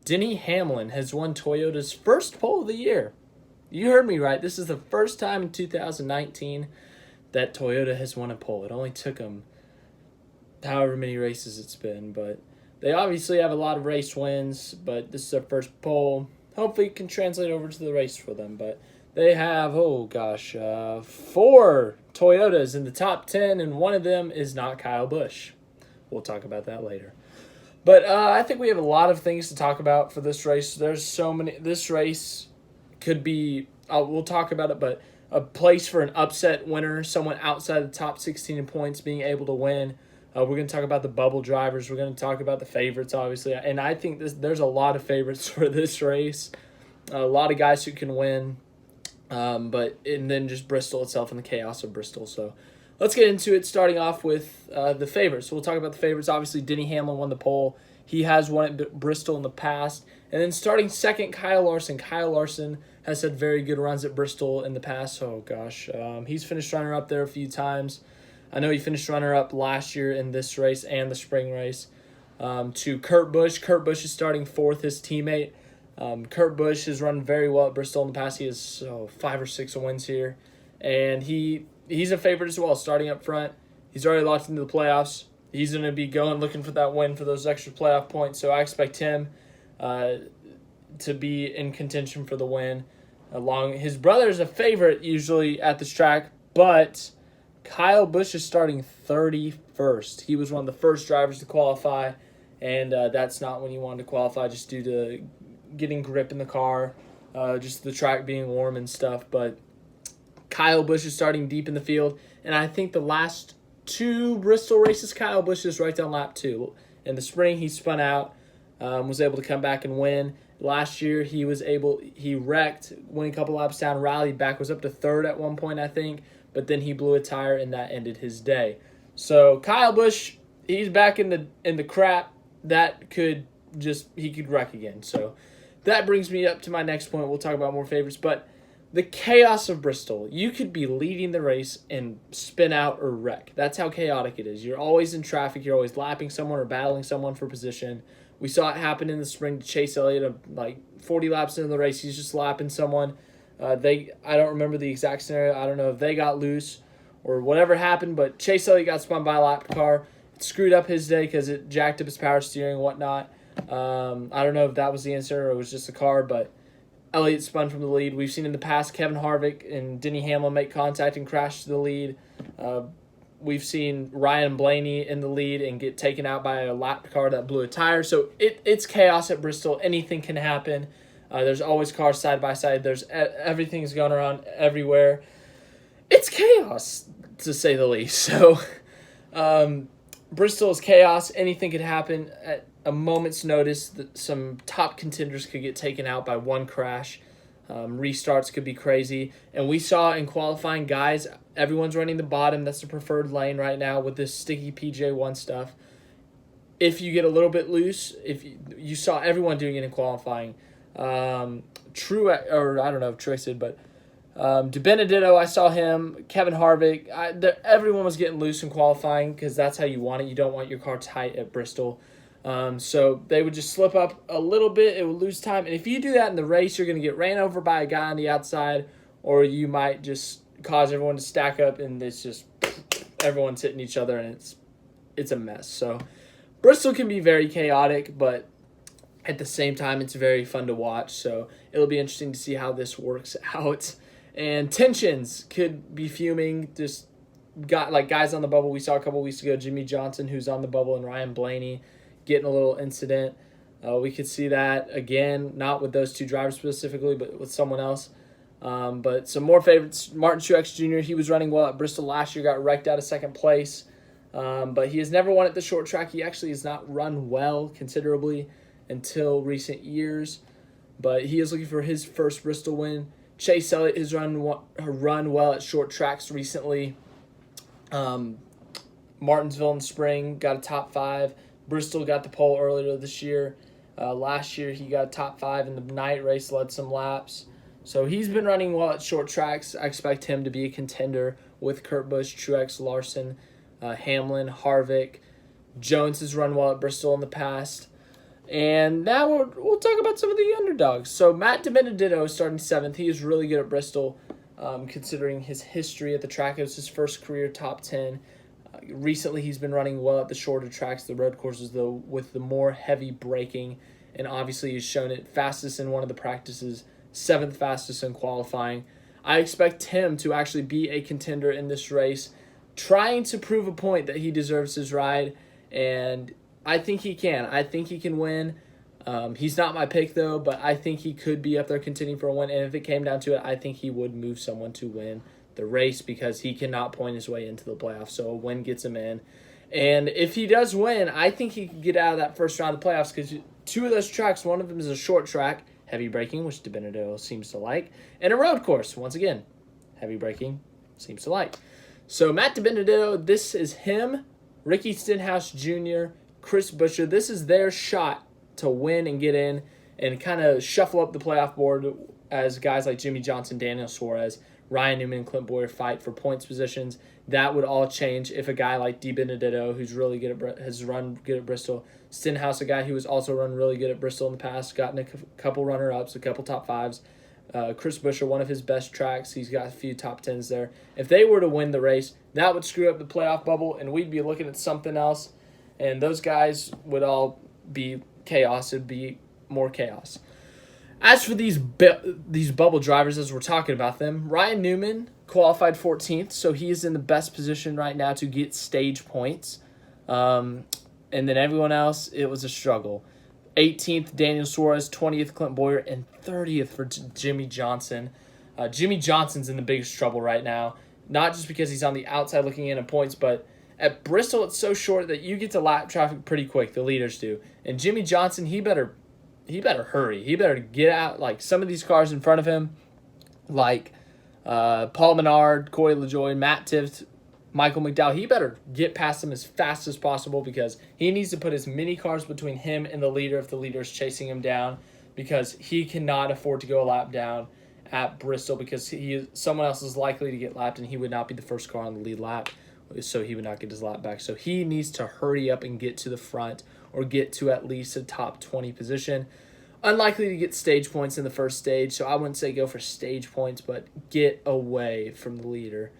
Denny Hamlin has won Toyota's first pole of the year. You heard me right. This is the first time in 2019 that Toyota has won a pole. It only took them however many races it's been, but they obviously have a lot of race wins, but this is their first pole. Hopefully it can translate over to the race for them, but they have, 4 Toyotas in the top 10, and one of them is not Kyle Busch. We'll talk about that later. But I think we have a lot of things to talk about for this race. There's so many. This race could be, we'll talk about it, but a place for an upset winner, someone outside the top 16 in points being able to win. We're going to talk about the bubble drivers. We're going to talk about the favorites, obviously. And I think there's a lot of favorites for this race. A lot of guys who can win. And then just Bristol itself and the chaos of Bristol. So let's get into it, starting off with the favorites. So we'll talk about the favorites. Obviously, Denny Hamlin won the pole. He has won at Bristol in the past. And then starting second, Kyle Larson. Kyle Larson has had very good runs at Bristol in the past. He's finished runner-up there a few times. I know he finished runner-up last year in this race and the spring race. To Kurt Busch. Kurt Busch is starting fourth, his teammate. Kurt Busch has run very well at Bristol in the past. He has 5 or 6 wins here. And he's a favorite as well, starting up front. He's already locked into the playoffs. He's going to be looking for that win for those extra playoff points. So I expect him to be in contention for the win. His brother is a favorite usually at this track, but Kyle Busch is starting 31st. He was one of the first drivers to qualify, and that's not when he wanted to qualify just due to getting grip in the car, just the track being warm and stuff. But Kyle Busch is starting deep in the field, and I think the last 2 Bristol races, Kyle Busch is right down lap 2. In the spring, he spun out, was able to come back and win. Last year, he wrecked, went a couple laps down, rallied back, was up to 3rd at one point, I think, but then he blew a tire, and that ended his day. So Kyle Busch, he's back in the crap. He could wreck again. So that brings me up to my next point. We'll talk about more favorites, but the chaos of Bristol. You could be leading the race and spin out or wreck. That's how chaotic it is. You're always in traffic. You're always lapping someone or battling someone for position. We saw it happen in the spring to Chase Elliott. 40 laps into the race, he's just lapping someone. I don't remember the exact scenario. I don't know if they got loose or whatever happened, but Chase Elliott got spun by a lap car. It screwed up his day because it jacked up his power steering and whatnot. I don't know if that was the answer or it was just the car, but Elliott spun from the lead. We've seen in the past Kevin Harvick and Denny Hamlin make contact and crash to the lead. We've seen Ryan Blaney in the lead and get taken out by a lap car that blew a tire. So it's chaos at Bristol. Anything can happen. There's always cars side by side. Everything's going around everywhere. It's chaos, to say the least. So Bristol is chaos. Anything could happen at a moment's notice. Some top contenders could get taken out by one crash. Restarts could be crazy. And we saw in qualifying, guys, everyone's running the bottom. That's the preferred lane right now with this sticky PJ1 stuff. If you get a little bit loose, if you saw everyone doing it in qualifying. I don't know if Truex did, but DiBenedetto, I saw him. Kevin Harvick, everyone was getting loose in qualifying because that's how you want it. You don't want your car tight at Bristol. So they would just slip up a little bit. It would lose time. And if you do that in the race, you're going to get ran over by a guy on the outside, or you might just cause everyone to stack up, and it's just everyone's hitting each other, and it's a mess. So Bristol can be very chaotic, but at the same time, it's very fun to watch. So it'll be interesting to see how this works out. And tensions could be fuming. Just got guys on the bubble. We saw a couple weeks ago, Jimmy Johnson, who's on the bubble, and Ryan Blaney getting a little incident. We could see that again, not with those 2 drivers specifically, but with someone else. But some more favorites. Martin Truex Jr., he was running well at Bristol last year, got wrecked out of second place. But he has never won at the short track. He actually has not run well considerably until recent years. But he is looking for his first Bristol win. Chase Elliott has run well at short tracks recently. Martinsville in the spring got a top 5. Bristol got the pole earlier this year. Last year he got top 5 in the night race, led some laps. So he's been running well at short tracks. I expect him to be a contender with Kurt Busch, Truex, Larson, Hamlin, Harvick. Jones has run well at Bristol in the past. And now we'll talk about some of the underdogs. So Matt DiBenedetto is starting 7th. He is really good at Bristol, considering his history at the track. It was his first career top 10. Recently, he's been running well at the shorter tracks, the road courses, though, with the more heavy braking. And obviously, he's shown it fastest in one of the practices, 7th fastest in qualifying. I expect him to actually be a contender in this race, trying to prove a point that he deserves his ride. And I think he can. I think he can win. He's not my pick, though, but I think he could be up there contending for a win. And if it came down to it, I think he would move someone to win the race because he cannot point his way into the playoffs. So a win gets him in. And if he does win, I think he could get out of that first round of the playoffs because 2 of those tracks, one of them is a short track, heavy braking, which DiBenedetto seems to like, and a road course, once again, heavy braking, seems to like. So Matt DiBenedetto, this is him, Ricky Stenhouse Jr., Chris Buescher. This is their shot to win and get in and kind of shuffle up the playoff board as guys like Jimmy Johnson, Daniel Suarez, Ryan Newman, and Clint Boyer fight for points positions. That would all change if a guy like DiBenedetto, who's really good has run good at Bristol, Stenhouse, a guy who has also run really good at Bristol in the past, gotten a couple runner-ups, a couple top 5s. Chris Buescher, one of his best tracks, he's got a few top 10s there. If they were to win the race, that would screw up the playoff bubble, and we'd be looking at something else. And those guys would all be chaos. It'd be more chaos. As for these bubble drivers, as we're talking about them, Ryan Newman qualified 14th, so he is in the best position right now to get stage points. And then everyone else, it was a struggle. 18th, Daniel Suarez, 20th, Clint Boyer, and 30th for Jimmy Johnson. Jimmy Johnson's in the biggest trouble right now, not just because he's on the outside looking in at points, but at Bristol, it's so short that you get to lap traffic pretty quick, the leaders do. And Jimmy Johnson, he better hurry. He better get out. Like some of these cars in front of him, like Paul Menard, Corey LaJoie, Matt Tifft, Michael McDowell, he better get past them as fast as possible because he needs to put as many cars between him and the leader if the leader is chasing him down, because he cannot afford to go a lap down at Bristol because someone else is likely to get lapped and he would not be the first car on the lead lap, so he would not get his lap back. So he needs to hurry up and get to the front or get to at least a top 20 position. Unlikely to get stage points in the first stage, so I wouldn't say go for stage points, but get away from the leader.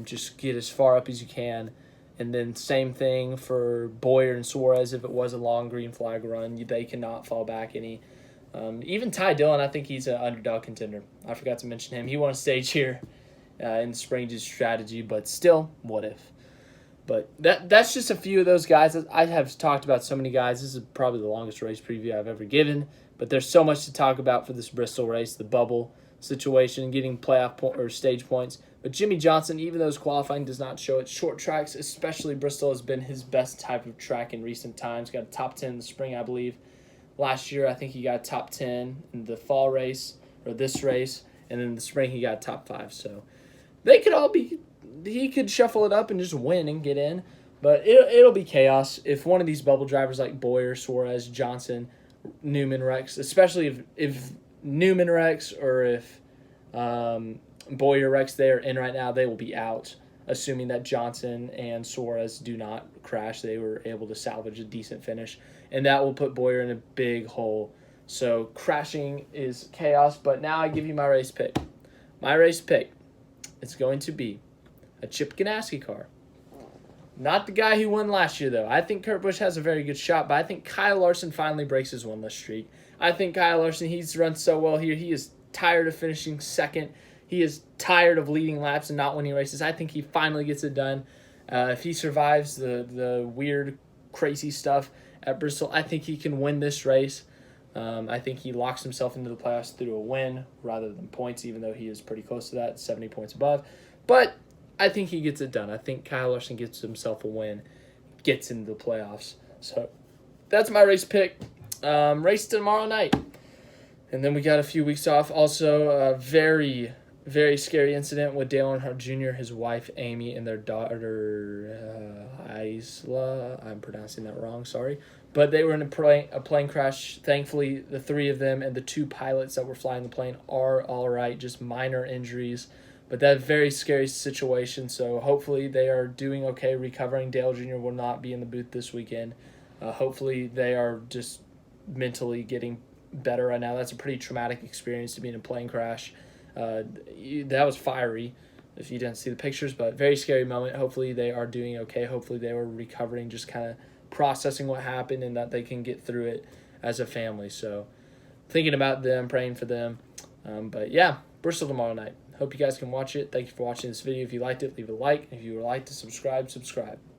Just get as far up as you can. And then same thing for Boyer and Suarez. If it was a long green flag run, they cannot fall back any. Even Ty Dillon, I think he's an underdog contender. I forgot to mention him. He won a stage here in the spring due to strategy, but still, what if? But that's just a few of those guys. I have talked about so many guys. This is probably the longest race preview I've ever given. But there's so much to talk about for this Bristol race, the bubble situation, getting playoff or stage points. But Jimmy Johnson, even though his qualifying does not show it, short tracks, especially Bristol, has been his best type of track in recent times. Got a top 10 in the spring, I believe. Last year, I think he got top 10 in the fall race, or this race. And then in the spring, he got top 5. So they could all be... He could shuffle it up and just win and get in. But it'll be chaos if one of these bubble drivers like Boyer, Suarez, Johnson, Newman wrecks, especially if Newman wrecks or if Boyer wrecks, they are in right now, they will be out. Assuming that Johnson and Suarez do not crash, they were able to salvage a decent finish. And that will put Boyer in a big hole. So crashing is chaos. But now I give you my race pick. My race pick is going to be a Chip Ganassi car. Not the guy who won last year, though. I think Kurt Busch has a very good shot, but I think Kyle Larson finally breaks his winless streak. I think Kyle Larson, he's run so well here. He is tired of finishing second. He is tired of leading laps and not winning races. I think he finally gets it done. If he survives the weird, crazy stuff at Bristol, I think he can win this race. I think he locks himself into the playoffs through a win rather than points, even though he is pretty close to that, 70 points above. But I think he gets it done. I think Kyle Larson gets himself a win, gets into the playoffs. So that's my race pick. Race tomorrow night. And then we got a few weeks off. Also, a very, very scary incident with Dale Earnhardt Jr., his wife Amy, and their daughter Isla. I'm pronouncing that wrong, sorry. But they were in a plane crash. Thankfully, the 3 of them and the 2 pilots that were flying the plane are all right, just minor injuries. But that's a very scary situation, so hopefully they are doing okay, recovering. Dale Jr. will not be in the booth this weekend. Hopefully they are just mentally getting better right now. That's a pretty traumatic experience to be in a plane crash. That was fiery if you didn't see the pictures, but very scary moment. Hopefully they are doing okay. Hopefully they were recovering, just kind of processing what happened, and that they can get through it as a family. So thinking about them, praying for them. But yeah, Bristol tomorrow night. Hope you guys can watch it. Thank you for watching this video. If you liked it, leave a like. If you would like to subscribe, subscribe.